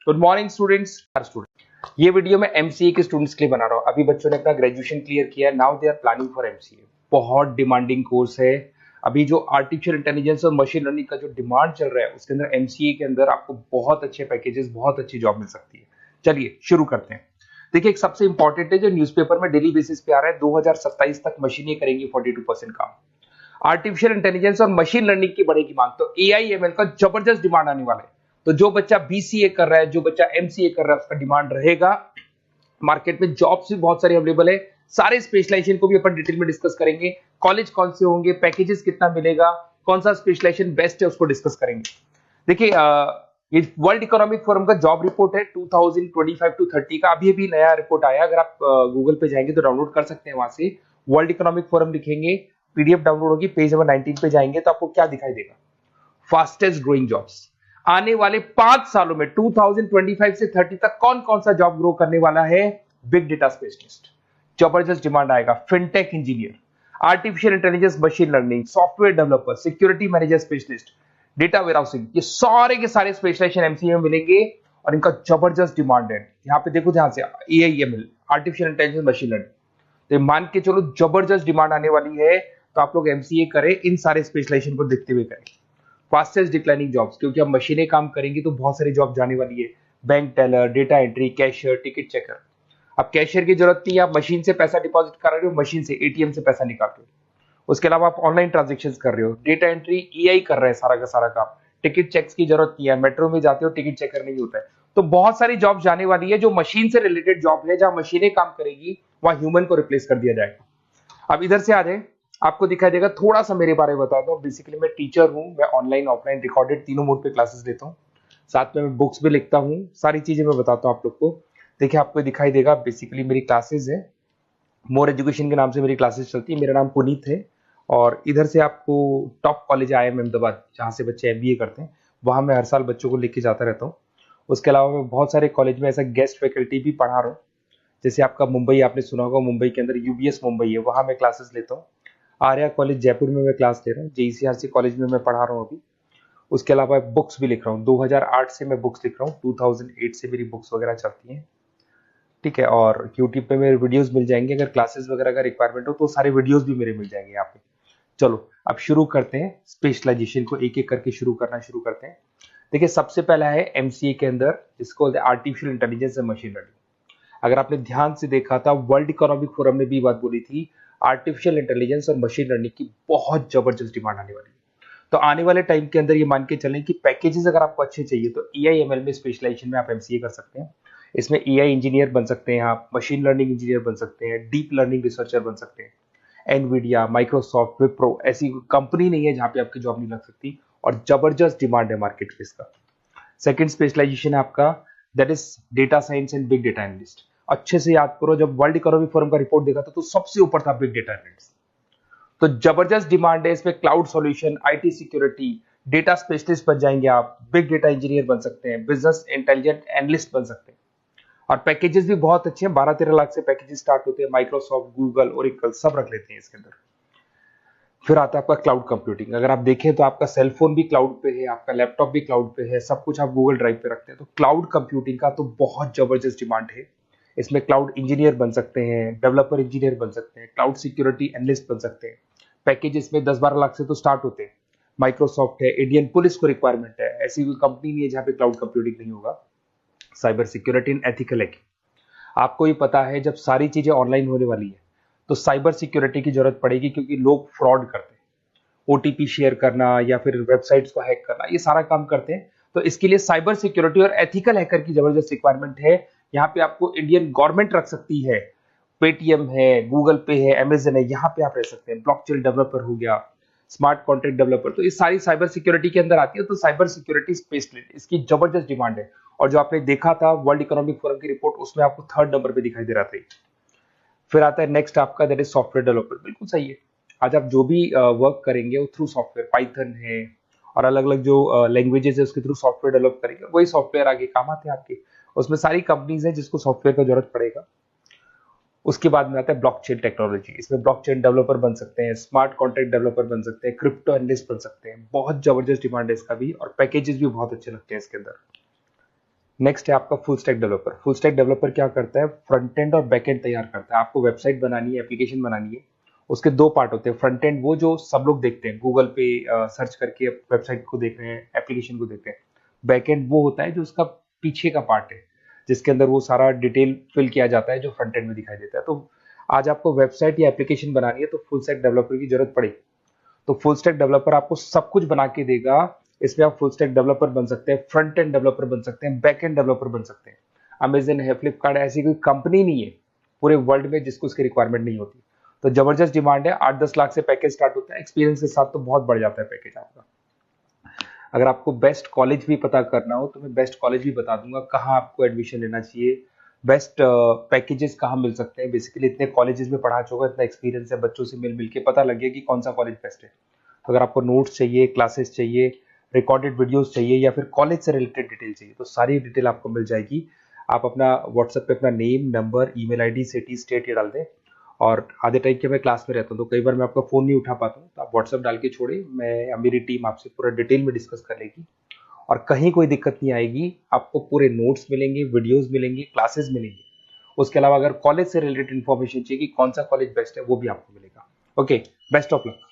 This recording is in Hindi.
Good morning students. ये वीडियो मैं एमसीए के स्टूडेंट्स के लिए बना रहा हूँ। अभी बच्चों ने अपना ग्रेजुएशन क्लियर किया, now they are planning for MCA. बहुत डिमांडिंग कोर्स है। अभी जो आर्टिफिशियल इंटेलिजेंस और मशीन लर्निंग का जो डिमांड चल रहा है उसके अंदर एमसीए के अंदर आपको बहुत अच्छे पैकेजेस, बहुत अच्छी जॉब मिल सकती है। चलिए शुरू करते हैं। देखिए, एक सबसे इंपॉर्टेंट है जो न्यूज़पेपर में डेली बेसिस पे आ रहा है, 2027 तक मशीनें करेंगी 42% काम। आर्टिफिशियल इंटेलिजेंस और मशीन लर्निंग की बढ़ेगी मांग, तो एआई एमएल का जबरदस्त डिमांड आने वाला है। तो जो बच्चा बीसीए कर रहा है, जो बच्चा एमसीए कर रहा है, उसका डिमांड रहेगा। मार्केट में जॉब्स भी बहुत सारे अवेलेबल है। सारे स्पेशलाइजेशन को भी अपन डिटेल में डिस्कस करेंगे। कॉलेज कौन से होंगे, पैकेजेस कितना मिलेगा, कौन सा स्पेशलाइजेशन बेस्ट है, उसको डिस्कस करेंगे। देखिए, ये वर्ल्ड इकोनॉमिक फोरम का जॉब रिपोर्ट है 2025 टू 30 का। अभी अभी नया रिपोर्ट आया, अगर आप गूगल पे जाएंगे तो डाउनलोड कर सकते हैं। वहां से वर्ल्ड इकोनॉमिक फोरम लिखेंगे, पीडीएफ डाउनलोड होगी, पेज नंबर 19 पे जाएंगे तो आपको क्या दिखाई देगा, फास्टेस्ट ग्रोइंग जॉब्स। आने वाले 5 सालों में 2025 से 30 तक कौन कौन सा जॉब ग्रो करने वाला है। बिग डेटा स्पेशलिस्ट, जबरदस्त डिमांड आएगा। Fintech engineer, artificial intelligence machine learning, software developer, security manager specialist, data warehousing, ये सारे के सारे स्पेशलाइजेशन एमसीए में मिलेंगे और इनका जबरदस्त डिमांड है। यहाँ पे देखो, ध्यान से, AIML, artificial intelligence machine learning, तो मान के चलो जबरदस्त डिमांड आने वाली है। तो आप लोग एमसीए करें, इन सारे स्पेशलाइजेशन को देखते हुए करें। फास्टेस्ट डिक्लाइनिंग जॉब्स, क्योंकि अब मशीनें काम करेंगी तो बहुत सारी जॉब जाने वाली है। Bank teller, data entry, cashier, ticket checker. अब कैशियर की जरूरत नहीं है, आप मशीन से पैसा डिपॉजिट कर रहे हो, मशीन से एटीएम से पैसा निकाल रहे हो। उसके अलावा आप ऑनलाइन ट्रांजेक्शन कर रहे हो। डेटा एंट्री एआई कर रहा है सारा का सारा काम। टिकट चेक्स की जरूरत नहीं है, मेट्रो में जाते हो टिकट चेकर नहीं होता है। तो बहुत सारी जॉब जाने वाली है जो मशीन से रिलेटेड जॉब है, जहां मशीनें काम करेगी वहां ह्यूमन को रिप्लेस कर दिया जाएगा। अब इधर से आ जाए, आपको दिखाई देगा। थोड़ा सा मेरे बारे में बता दो। बेसिकली मैं टीचर हूं, मैं ऑनलाइन ऑफलाइन रिकॉर्डेड तीनों मोड पे क्लासेस लेता हूं। साथ में मैं बुक्स भी लिखता हूं, सारी चीजें मैं बताता हूं आप लोग को। देखिए, आपको दिखाई देगा, बेसिकली मेरी क्लासेस है, मोर एजुकेशन के नाम से मेरी क्लासेस चलती है। मेरा नाम पुनीत है और इधर से आपको टॉप कॉलेज IIM अहमदाबाद, जहाँ से बच्चे MBA करते हैं, वहां मैं हर साल बच्चों को लेके जाता रहता हूँ। उसके अलावा मैं बहुत सारे कॉलेज में ऐसा गेस्ट फैकल्टी भी पढ़ा रहा हूँ। जैसे आपका मुंबई, आपने सुना होगा, मुंबई के अंदर यूबीएस मुंबई है, वहां मैं क्लासेस लेता हूँ। आर्या कॉलेज जयपुर में मैं क्लास ले रहा हूँ। JECRC कॉलेज में मैं पढ़ा रहा हूँ अभी। उसके अलावा बुक्स भी लिख रहा हूँ। 2008 से मैं बुक्स लिख रहा हूँ, 2008 से मेरी बुक्स वगैरह चलती हैं। ठीक है, और यूट्यूब पे मेरे वीडियोस मिल जाएंगे। अगर क्लासेस वगैरह का रिक्वायरमेंट हो तो सारे वीडियोस भी मेरे मिल जाएंगे यहाँ पे। चलो अब शुरू करते हैं, स्पेशलाइजेशन को एक एक करके शुरू करते हैं। देखिए, सबसे पहला है एमसीए के अंदर, जिसको बोलते हैं artificial intelligence and machine learning. अगर आपने ध्यान से देखा था, वर्ल्ड इकोनॉमिक फोरम ने भी बात बोली थी, आर्टिफिशियल इंटेलिजेंस और मशीन लर्निंग की बहुत जबरदस्त डिमांड आने वाली है। तो आने वाले टाइम के अंदर ये मान के चलें कि पैकेजेस अगर आपको अच्छे चाहिए तो एआईएमएल में स्पेशलाइजेशन में आप एमसीए कर सकते हैं। इसमें एआई इंजीनियर बन सकते हैं, आप मशीन लर्निंग इंजीनियर बन सकते हैं, डीप लर्निंग रिसर्चर बन सकते हैं। एनवीडिया, माइक्रोसॉफ्ट, विप्रो, ऐसी कंपनी नहीं है जहां पे आपकी जॉब नहीं लग सकती, और जबरदस्त डिमांड है मार्केट में इसका। सेकंड स्पेशलाइजेशन है आपका, that is data science and big data analyst. अच्छे से याद करो, जब वर्ल्ड इकोनॉमिक फोरम का रिपोर्ट देखा था तो सबसे ऊपर था बिग डेटा एनालिस्ट। तो जबरदस्त डिमांड है इसमें। Cloud solution, IT security, data specialist बन जाएंगे आप, बिग डेटा इंजीनियर बन सकते हैं, बिजनेस इंटेलिजेंट एनालिस्ट बन सकते हैं। और पैकेजेस भी बहुत अच्छे हैं, 12-13 लाख से पैकेजेस स्टार्ट होते हैं। माइक्रोसॉफ्ट, गूगल, ओरेकल सब रख लेते हैं इसके अंदर। फिर आता है आपका क्लाउड कंप्यूटिंग। अगर आप देखें तो आपका सेलफोन भी क्लाउड पे है, आपका लैपटॉप भी क्लाउड पे है, सब कुछ आप गूगल ड्राइव पे रखते हैं। तो क्लाउड कंप्यूटिंग का तो बहुत जबरदस्त डिमांड है। इसमें क्लाउड इंजीनियर बन सकते हैं, डेवलपर इंजीनियर बन सकते हैं, क्लाउड सिक्योरिटी एनालिस्ट बन सकते हैं। पैकेज इसमें 10-12 लाख से तो स्टार्ट होते हैं। माइक्रोसॉफ्ट है, इंडियन पुलिस को रिक्वायरमेंट है, ऐसी कोई कंपनी नहीं है जहां पे क्लाउड कंप्यूटिंग नहीं होगा। Cyber security and ethical hacking, आपको ही पता है जब सारी चीजें ऑनलाइन होने वाली है तो साइबर सिक्योरिटी की जरूरत पड़ेगी, क्योंकि लोग फ्रॉड करते हैं। ओटीपी शेयर करना या फिर वेबसाइट्स को हैक करना, ये सारा काम करते हैं। तो इसके लिए साइबर सिक्योरिटी और एथिकल हैकर की जबरदस्त रिक्वायरमेंट है। यहाँ पे आपको इंडियन गवर्नमेंट रख सकती है, पेटीएम है, गूगल पे है, अमेजन है, यहाँ पे आप रह सकते हैं। ब्लॉकचेन डेवलपर हो गया, स्मार्ट कॉन्ट्रैक्ट डेवलपर, तो ये सारी साइबर सिक्योरिटी के अंदर आती है। तो साइबर सिक्योरिटी स्पेशलिस्ट, इसकी जबरदस्त डिमांड है। और जो आपने देखा था वर्ल्ड इकोनॉमिक फोरम की रिपोर्ट, उसमें आपको 3rd नंबर पे दिखाई दे रहा था। फिर आता है नेक्स्ट आपका, दैट इज सॉफ्टवेयर डेवलपर। बिल्कुल सही है। आज आप जो भी वर्क करेंगे वो थ्रू सॉफ्टवेयर, पाइथन है और अलग अलग जो लैंग्वेजेस है उसके थ्रू सॉफ्टवेयर डेवलप करेंगे, वही सॉफ्टवेयर आगे काम आते हैं आपके। उसमें सारी कंपनीज है जिसको सॉफ्टवेयर का जरूरत पड़ेगा। उसके बाद में आता है ब्लॉकचेन टेक्नोलॉजी। इसमें ब्लॉकचेन डेवलपर बन सकते हैं, स्मार्ट कॉन्ट्रैक्ट डेवलपर बन सकते हैं, क्रिप्टो एनालिस्ट बन सकते हैं। बहुत जबरदस्त डिमांड है इसका भी, और पैकेजेस भी बहुत अच्छे लगते हैं इसके अंदर। नेक्स्ट है आपका full stack developer. Full stack developer क्या करता है, फ्रंट एंड और बैक एंड तैयार करता है। आपको वेबसाइट बनानी है, एप्लीकेशन बनानी है, उसके दो पार्ट होते हैं। फ्रंट एंड वो जो सब लोग देखते हैं, गूगल पे सर्च करके वेबसाइट को देख रहे हैं, एप्लीकेशन को देख रहे हैं। बैक एंड वो होता है जो उसका पीछे का पार्ट है, जिसके अंदर वो सारा डिटेल फिल किया जाता है जो फ्रंट एंड में दिखाई देता है। तो आज आपको वेबसाइट या एप्लीकेशन बनानी है तो फुल स्टैक डेवलपर की जरूरत पड़ेगी। तो फुल स्टैक डेवलपर आपको सब कुछ बना के देगा। इसमें आप फुल स्टैक डेवलपर बन सकते हैं, फ्रंट एंड डेवलपर बन सकते हैं, बैक एंड डेवलपर बन सकते हैं। अमेजन है, फ्लिपकार्ट, ऐसी कोई कंपनी नहीं है पूरे वर्ल्ड में जिसको उसकी रिक्वायरमेंट नहीं होती। तो जबरदस्त डिमांड है, 8-10 लाख से पैकेज स्टार्ट होता है, एक्सपीरियंस के साथ तो बहुत बढ़ जाता है पैकेज आपका। अगर आपको बेस्ट कॉलेज भी पता करना हो तो मैं बेस्ट कॉलेज भी बता दूंगा, कहाँ आपको एडमिशन लेना चाहिए, बेस्ट पैकेजेस कहाँ मिल सकते हैं। बेसिकली इतने कॉलेजेस में पढ़ा चुका, इतना एक्सपीरियंस है, बच्चों से मिल मिल के पता लग गया कि कौन सा कॉलेज बेस्ट है। तो अगर आपको नोट्स चाहिए, क्लासेस चाहिए, रिकॉर्डेड वीडियोस चाहिए या फिर कॉलेज से रिलेटेड डिटेल चाहिए तो सारी डिटेल आपको मिल जाएगी। आप अपना व्हाट्सएप पे अपना name, number, email ID, city, state ये डाल दें। और आधे टाइम के मैं क्लास में रहता हूँ तो कई बार मैं आपका फ़ोन नहीं उठा पाता हूँ, तो आप व्हाट्सएप डाल के छोड़े, मैं या मेरी टीम आपसे पूरा डिटेल में डिस्कस कर लेगी। और कहीं कोई दिक्कत नहीं आएगी, आपको पूरे नोट्स मिलेंगे, वीडियोस मिलेंगे, क्लासेस मिलेंगे। उसके अलावा अगर कॉलेज से रिलेटेड इन्फॉर्मेशन चाहिए कि कौन सा कॉलेज बेस्ट है वो भी आपको मिलेगा। Okay, best of luck.